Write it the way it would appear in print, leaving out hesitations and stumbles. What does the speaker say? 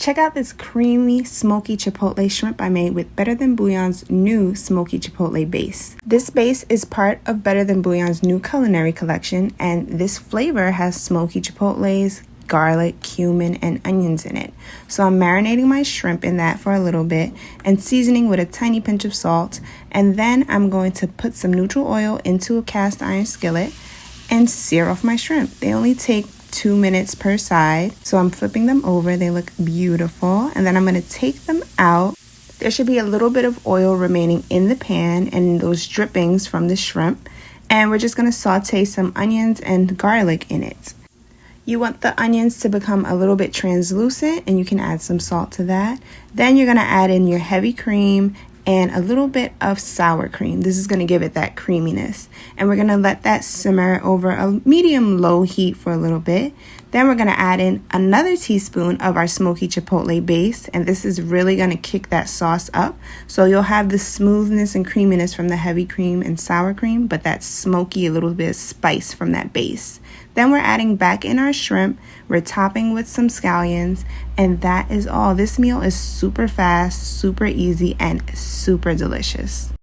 Check out this creamy smoky chipotle shrimp I made with Better Than Bouillon's new Smoky Chipotle Base. This base is part of Better Than Bouillon's new culinary collection, and this flavor has smoky chipotles, garlic, cumin, and onions in it. So I'm marinating my shrimp in that for a little bit and seasoning with a tiny pinch of salt. And then I'm going to put some neutral oil into a cast iron skillet and sear off my shrimp. They only take 2 minutes per side. So I'm flipping them over. They look beautiful. And then I'm going to take them out. There should be a little bit of oil remaining in the pan and those drippings from the shrimp. And we're just going to saute some onions and garlic in it. You want the onions to become a little bit translucent, and you can add some salt to that. Then you're going to add in your heavy cream and a little bit of sour cream. This is going to give it that creaminess. And we're going to let that simmer over a medium-low heat for a little bit. Then we're going to add in another teaspoon of our smoky chipotle base, and this is really going to kick that sauce up. So you'll have the smoothness and creaminess from the heavy cream and sour cream, but that smoky, a little bit of spice from that base. Then we're adding back in our shrimp. We're topping with some scallions, and that is all. This meal is super fast, super easy, and super delicious.